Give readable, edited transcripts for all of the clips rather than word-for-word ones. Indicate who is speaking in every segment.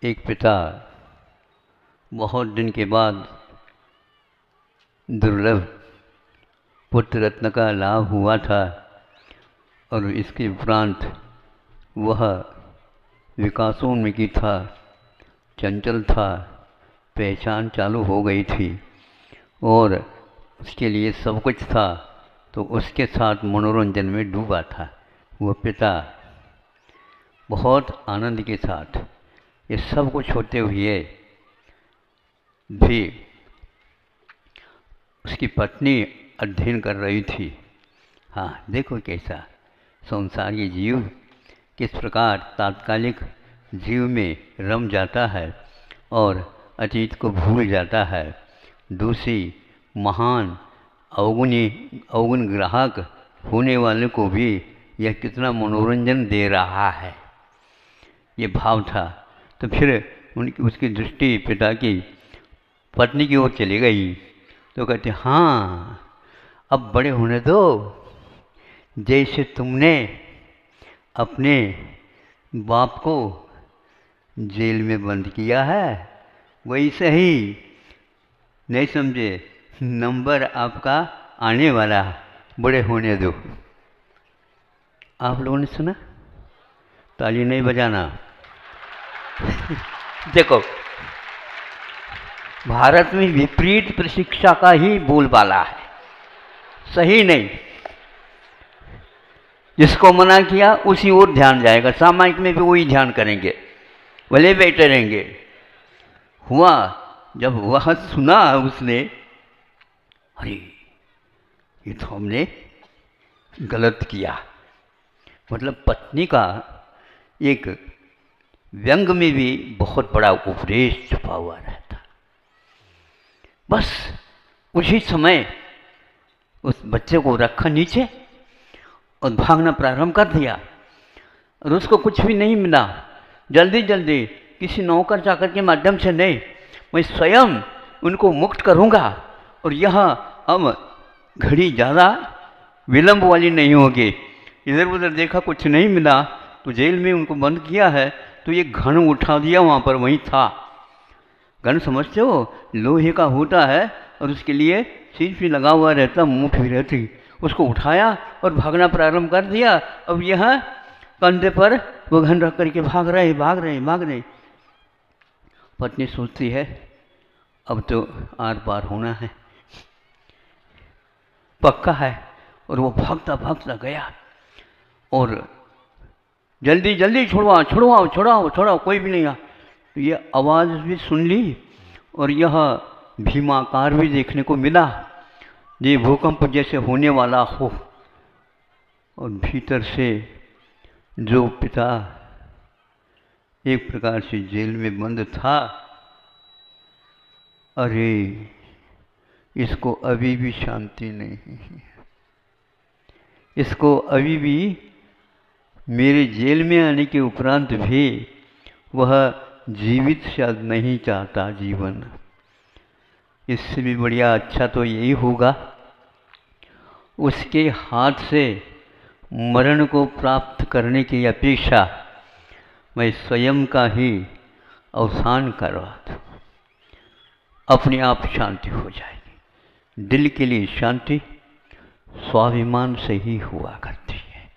Speaker 1: एक पिता बहुत दिन के बाद दुर्लभ पुत्र रत्न का लाभ हुआ था और इसके उपरांत वह विकासोन्मुखी था, चंचल था, पहचान चालू हो गई थी और उसके लिए सब कुछ था, तो उसके साथ मनोरंजन में डूबा था। वह पिता बहुत आनंद के साथ ये सब कुछ होते हुए भी उसकी पत्नी अध्ययन कर रही थी। हाँ, देखो कैसा संसारी जीव किस प्रकार तात्कालिक जीव में रम जाता है और अतीत को भूल जाता है। दूसरी महान अवगुण ग्राहक होने वाले को भी यह कितना मनोरंजन दे रहा है, ये भाव था। तो फिर उसकी दृष्टि पिता की पत्नी की ओर चली गई। तो कहते हाँ, अब बड़े होने दो, जैसे तुमने अपने बाप को जेल में बंद किया है वैसे ही, नहीं समझे, नंबर आपका आने वाला, बड़े होने दो। आप लोगों ने सुना? ताली नहीं बजाना। देखो, भारत में विपरीत प्रशिक्षा का ही बोलबाला है, सही नहीं। जिसको मना किया उसी ओर ध्यान जाएगा, सामाजिक में भी वही ध्यान करेंगे, भले बैठे रहेंगे। हुआ जब वह सुना उसने, अरे ये तो हमने गलत किया। मतलब पत्नी का एक व्यंग में भी बहुत बड़ा उपदेश छुपा हुआ रहता। बस उसी समय उस बच्चे को रखा नीचे और भागना प्रारंभ कर दिया और उसको कुछ भी नहीं मिला। जल्दी जल्दी किसी नौकर चाकर के माध्यम से नहीं, मैं स्वयं उनको मुक्त करूंगा और यह अब घड़ी ज़्यादा विलंब वाली नहीं होगी। इधर उधर देखा, कुछ नहीं मिला तो जेल में उनको बंद किया है, तो ये घन उठा दिया, वहाँ पर वहीं था। घन समझते हो, लोहे का होता है और उसके लिए सिर भी लगा हुआ रहता, मूठ भी रहती। उसको उठाया और भागना प्रारंभ कर दिया। अब यह कंधे पर वो घन रख करके भाग रहे। पत्नी सोचती है अब तो आर पार होना है, पक्का है। और वो भागता भागता गया और जल्दी जल्दी छुड़वाओ, कोई भी नहीं आ। तो ये आवाज़ भी सुन ली और यह भीमाकार भी देखने को मिला, ये भूकंप जैसे होने वाला हो। और भीतर से जो पिता एक प्रकार से जेल में बंद था, अरे इसको अभी भी शांति नहीं है, इसको अभी भी मेरे जेल में आने के उपरांत भी वह जीवित शायद नहीं चाहता जीवन। इससे भी बढ़िया अच्छा तो यही होगा उसके हाथ से मरण को प्राप्त करने की अपेक्षा मैं स्वयं का ही अवसान करवा दूं, अपने आप शांति हो जाएगी। दिल के लिए शांति स्वाभिमान से ही हुआ करती है।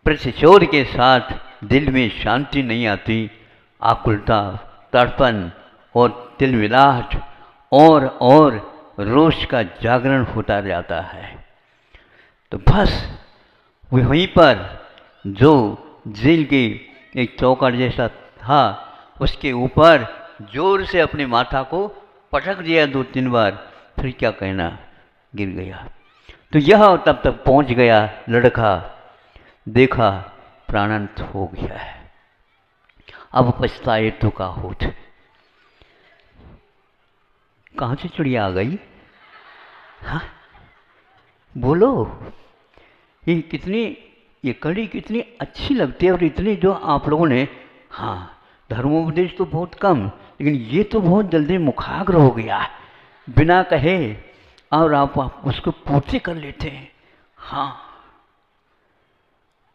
Speaker 1: प्रतिशोध के साथ दिल में शांति नहीं आती, आकुलता, तड़पन और तिलमिलाहट और रोष का जागरण होता जाता है। तो बस वहीं पर जो जेल की एक चौकट जैसा था, उसके ऊपर जोर से अपने माथा को पटक दिया 2-3 बार, फिर क्या कहना, गिर गया। तो यह तब तक पहुंच गया लड़का, देखा प्राणांत हो गया है। अब पछताए तो का होठ। कहाँ से चिड़िया आ गई? हाँ बोलो, ये कड़ी कितनी अच्छी लगती है। और इतनी जो आप लोगों ने, हाँ धर्मोपदेश तो बहुत कम, लेकिन ये तो बहुत जल्दी मुखाग्र हो गया बिना कहे, और आप उसको पूर्ति कर लेते हैं। हाँ,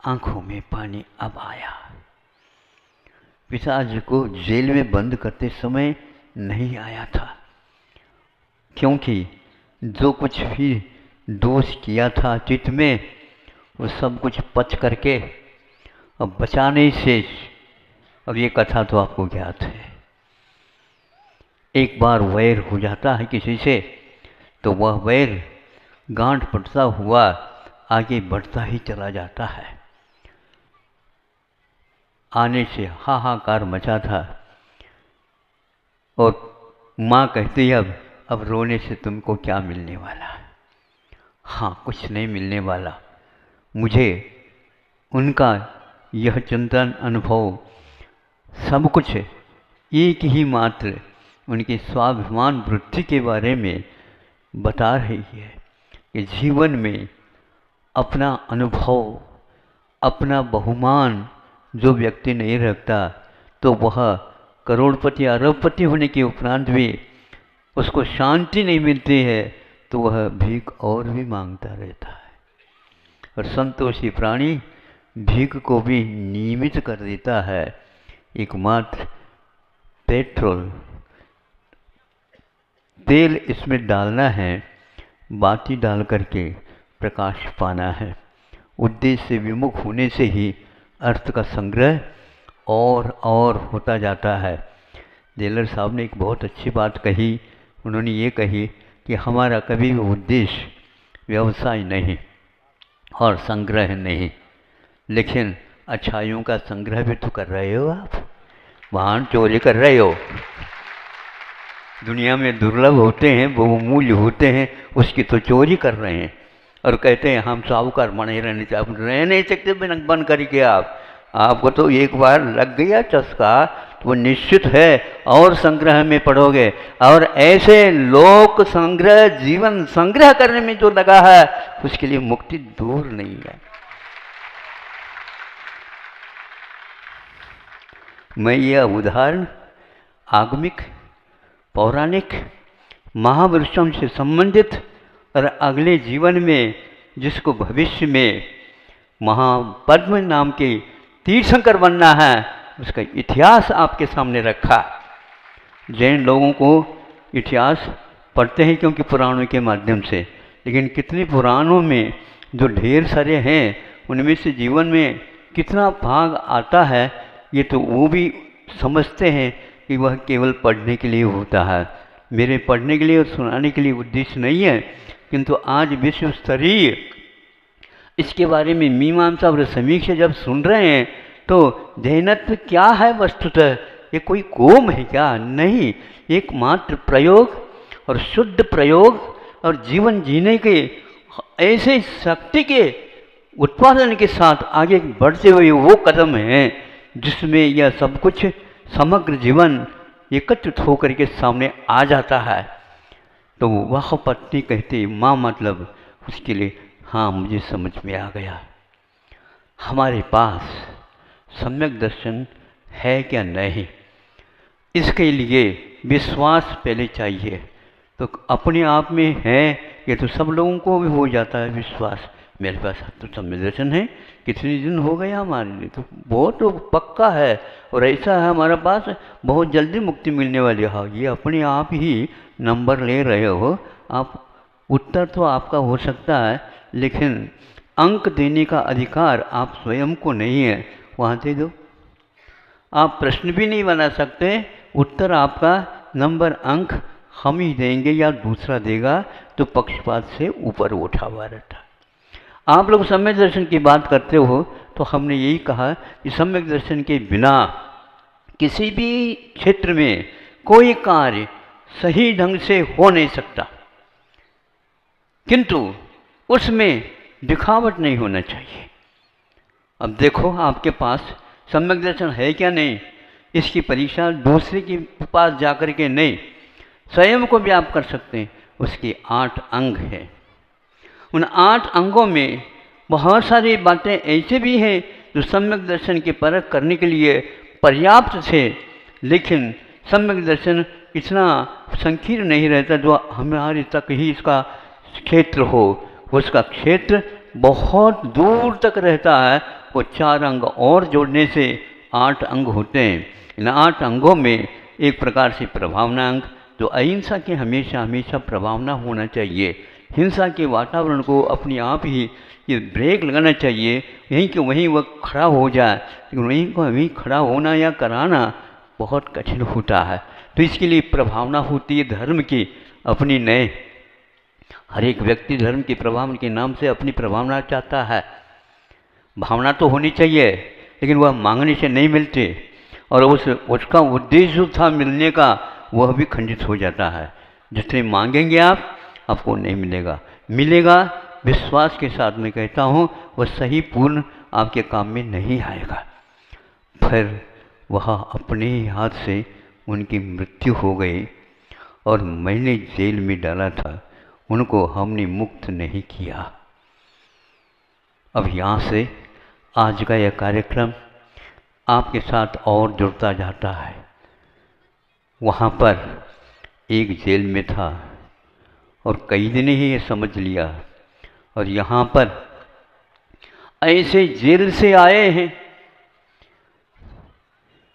Speaker 1: आंखों में पानी अब आया। पिशाच को जेल में बंद करते समय नहीं आया था, क्योंकि जो कुछ भी दोष किया था चित्त में वो सब कुछ पच करके अब बचा नहीं शेष। अब ये कथा तो आपको ज्ञात है, एक बार वैर हो जाता है किसी से तो वह वैर गांठ पड़ता हुआ आगे बढ़ता ही चला जाता है। आने से हाहाकार मचा था और माँ कहती अब रोने से तुमको क्या मिलने वाला है? हाँ, कुछ नहीं मिलने वाला। मुझे उनका यह चिंतन अनुभव सब कुछ एक ही मात्र उनकी स्वाभिमान वृत्ति के बारे में बता रही है कि जीवन में अपना अनुभव, अपना बहुमान जो व्यक्ति नहीं रखता तो वह करोड़पति अरबपति होने के उपरांत भी उसको शांति नहीं मिलती है, तो वह भीख और भी मांगता रहता है। और संतोषी प्राणी भीख को भी नियमित कर देता है। एकमात्र पेट्रोल तेल इसमें डालना है, बाती डाल करके प्रकाश पाना है। उद्देश्य से विमुख होने से ही अर्थ का संग्रह और होता जाता है। जेलर साहब ने एक बहुत अच्छी बात कही। उन्होंने ये कही कि हमारा कभी भी उद्देश्य व्यवसाय नहीं और संग्रह नहीं, लेकिन अच्छाइयों का संग्रह भी तो कर रहे हो आप। वाहन चोरी कर रहे हो, दुनिया में दुर्लभ होते हैं, बहुमूल्य होते हैं, उसकी तो चोरी कर रहे हैं और कहते हैं हम साहूकार बने रहने चाहिए। आप रह नहीं सकते बिना बन करके। आपको तो एक बार लग गया चस्का तो वो निश्चित है और संग्रह में पढ़ोगे। और ऐसे लोक संग्रह, जीवन संग्रह करने में जो लगा है उसके लिए मुक्ति दूर नहीं है। मैं यह उदाहरण आगमिक, पौराणिक, महावृक्षों से संबंधित और अगले जीवन में जिसको भविष्य में महापद्म नाम के तीर्थंकर बनना है उसका इतिहास आपके सामने रखा। जैन लोगों को इतिहास पढ़ते हैं क्योंकि पुराणों के माध्यम से, लेकिन कितने पुराणों में जो ढेर सारे हैं उनमें से जीवन में कितना भाग आता है ये तो वो भी समझते हैं कि वह केवल पढ़ने के लिए होता है। मेरे पढ़ने के लिए और सुनाने के लिए उद्देश्य नहीं है, किंतु आज विश्व स्तरीय इसके बारे में मीमांसा और समीक्षा जब सुन रहे हैं तो जैनत्व क्या है वस्तुतः, ये कोई कोम है क्या? नहीं, एकमात्र प्रयोग और शुद्ध प्रयोग और जीवन जीने के ऐसे शक्ति के उत्पादन के साथ आगे बढ़ते हुए वो कदम हैं जिसमें यह सब कुछ समग्र जीवन एकत्रित होकर के सामने आ जाता है। तो वह पत्नी कहती माँ मतलब उसके लिए हाँ मुझे समझ में आ गया, हमारे पास सम्यक दर्शन है क्या नहीं, इसके लिए विश्वास पहले चाहिए। तो अपने आप में है ये तो सब लोगों को भी हो जाता है विश्वास। मेरे पास तो सम्यक दर्शन है, कितने दिन हो गया हमारे लिए, तो बहुत तो पक्का है और ऐसा है हमारे पास, बहुत जल्दी मुक्ति मिलने वाली है। ये अपने आप ही नंबर ले रहे हो आप। उत्तर तो आपका हो सकता है लेकिन अंक देने का अधिकार आप स्वयं को नहीं है, वहाँ दे दो। आप प्रश्न भी नहीं बना सकते, उत्तर आपका नंबर अंक हम ही देंगे या दूसरा देगा, तो पक्षपात से ऊपर उठा हुआ रहता। आप लोग सम्यक दर्शन की बात करते हो तो हमने यही कहा कि सम्यक दर्शन के बिना किसी भी क्षेत्र में कोई कार्य सही ढंग से हो नहीं सकता, किंतु उसमें दिखावट नहीं होना चाहिए। अब देखो आपके पास सम्यक दर्शन है क्या नहीं, इसकी परीक्षा दूसरे के पास जाकर के नहीं, स्वयं को भी आप कर सकते हैं। उसके 8 अंग हैं, उन 8 अंगों में बहुत सारी बातें ऐसे भी हैं जो सम्यक दर्शन की परख करने के लिए पर्याप्त थे, लेकिन सम्यक दर्शन इतना संकीर्ण नहीं रहता जो हमारे तक ही इसका क्षेत्र हो। उसका क्षेत्र बहुत दूर तक रहता है। वो 4 अंग और जोड़ने से 8 अंग होते हैं। इन 8 अंगों में एक प्रकार से प्रभावना अंग, तो अहिंसा के हमेशा हमेशा प्रभावना होना चाहिए। हिंसा के वातावरण को अपने आप ही ये ब्रेक लगाना चाहिए, यहीं कि वहीं वह खड़ा हो जाए, लेकिन वहीं को वहीं खड़ा होना या कराना बहुत कठिन होता है। तो इसके लिए प्रभावना होती है धर्म की अपनी नए। हर एक व्यक्ति धर्म की प्रभावना के नाम से अपनी प्रभावना चाहता है। भावना तो होनी चाहिए, लेकिन वह मांगने से नहीं मिलती, और उसका उद्देश्य जो था मिलने का वह भी खंडित हो जाता है। जितने मांगेंगे आप, आपको नहीं मिलेगा। मिलेगा विश्वास के साथ मैं कहता हूँ, वह सही पूर्ण आपके काम में नहीं आएगा। फिर वह अपने ही हाथ से उनकी मृत्यु हो गई, और मैंने जेल में डाला था, उनको हमने मुक्त नहीं किया। अब यहाँ से आज का यह कार्यक्रम आपके साथ और जुड़ता जाता है। वहाँ पर एक जेल में था और कई दिन ही ये समझ लिया, और यहाँ पर ऐसे जेल से आए हैं।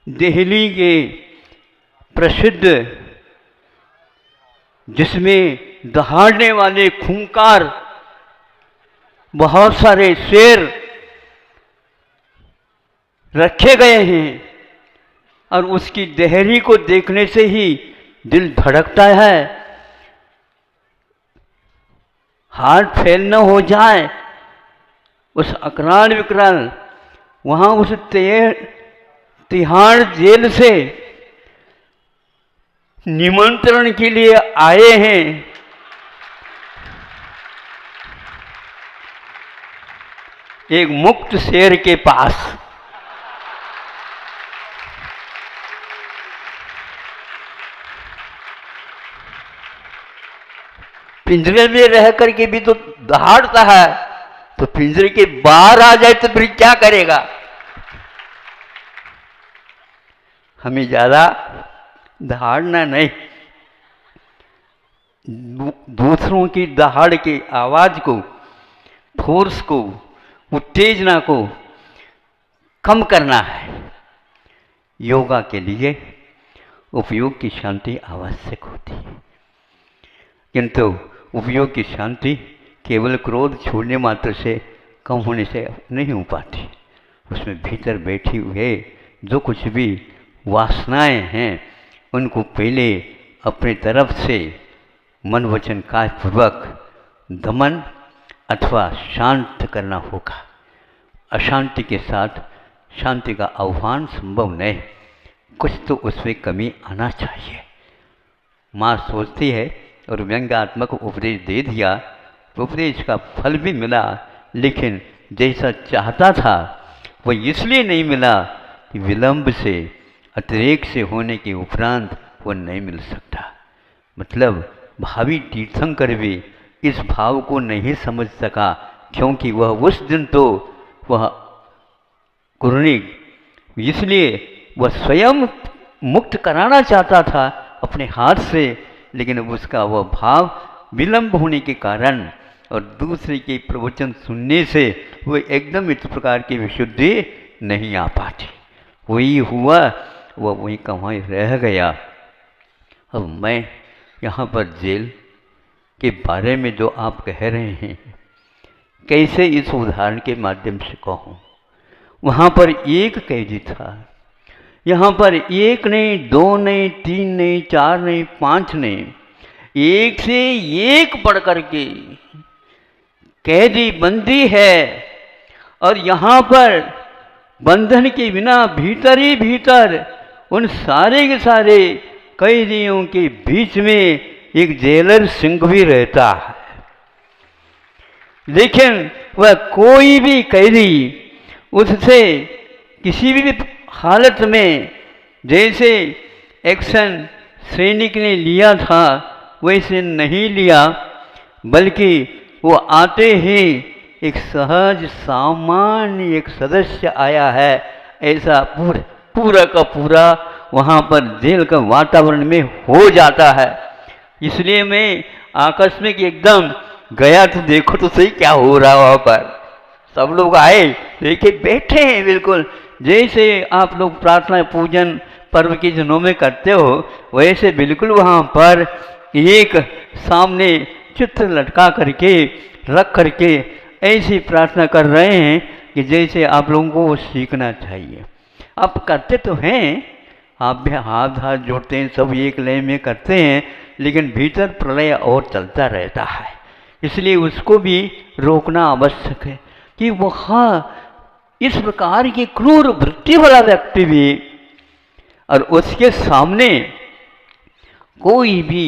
Speaker 1: दिल्ली के प्रसिद्ध, जिसमें दहाड़ने वाले खूंखार बहुत सारे शेर रखे गए हैं, और उसकी देहरी को देखने से ही दिल धड़कता है, हार्ट फेल न हो जाए। उस अकराल विकराल वहाँ उस तिहाड़ जेल से निमंत्रण के लिए आए हैं। एक मुक्त शेर के पास। पिंजरे में रह करके भी तो दहाड़ता है, तो पिंजरे के बाहर आ जाए तो फिर क्या करेगा? हमें ज्यादा दहाड़ना नहीं, दूसरों की दहाड़ की आवाज को, फोर्स को, उत्तेजना को कम करना है। योगा के लिए उपयोग की शांति आवश्यक होती है, किंतु उपयोग की शांति केवल क्रोध छोड़ने मात्र से, कम होने से नहीं हो पाती। उसमें भीतर बैठी हुए जो कुछ भी वासनाएं हैं, उनको पहले अपनी तरफ से मन वचन काय पूर्वक दमन अथवा शांत करना होगा। अशांति के साथ शांति का आह्वान संभव नहीं, कुछ तो उसमें कमी आना चाहिए। माँ सोचती है और व्यंग्यात्मक उपदेश दे दिया, उपदेश का फल भी मिला, लेकिन जैसा चाहता था वह इसलिए नहीं मिला कि विलंब से, अतिरेक से होने के उपरांत वह नहीं मिल सकता। मतलब भावी तीर्थंकर भी इस भाव को नहीं समझ सका, क्योंकि वह उस दिन तो वह कुरनिक, इसलिए वह स्वयं मुक्त कराना चाहता था अपने हाथ से, लेकिन उसका वह भाव विलंब होने के कारण और दूसरे के प्रवचन सुनने से वह एकदम इस प्रकार की विशुद्धि नहीं आ पाती। वही हुआ, वह वहीं का वहीं रह गया। अब मैं यहाँ पर जेल के बारे में जो आप कह रहे हैं, कैसे इस उदाहरण के माध्यम से कहूँ। वहाँ पर एक कैदी था, यहाँ पर एक नहीं, दो नहीं, तीन नहीं, चार नहीं, पांच नहीं, एक से एक बढ़ कर के कैदी बंदी है। और यहाँ पर बंधन के बिना भीतर ही भीतर उन सारे के सारे कैदियों के बीच में एक जेलर सिंह भी रहता है। लेकिन वह कोई भी कैदी उससे किसी भी हालत में, जैसे एक्शन सैनिक ने लिया था वैसे नहीं लिया, बल्कि वो आते ही एक सहज सामान्य एक सदस्य आया है, ऐसा पूरा का पूरा वहाँ पर जेल का वातावरण में हो जाता है। इसलिए मैं आकस्मिक एकदम गया तो देखो तो सही क्या हो रहा है वहाँ पर। सब लोग आए, देखे बैठे हैं बिल्कुल जैसे आप लोग प्रार्थना पूजन पर्व के दिनों में करते हो, वैसे बिल्कुल वहाँ पर एक सामने चित्र लटका करके रख करके ऐसी प्रार्थना कर रहे हैं कि जैसे आप लोगों को वो सीखना चाहिए। आप करते तो हैं, आप भी हाथ हाथ जोड़ते हैं, सब एक लय में करते हैं, लेकिन भीतर प्रलय और चलता रहता है। इसलिए उसको भी रोकना आवश्यक है कि वहाँ इस प्रकार की क्रूर वृत्ति वाला व्यक्ति भी और उसके सामने कोई भी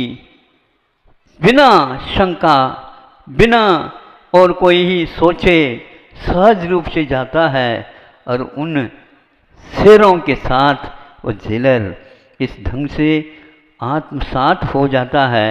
Speaker 1: बिना शंका, बिना और कोई ही सोचे सहज रूप से जाता है और उन शेरों के साथ वो जेलर इस ढंग से आत्मसात हो जाता है।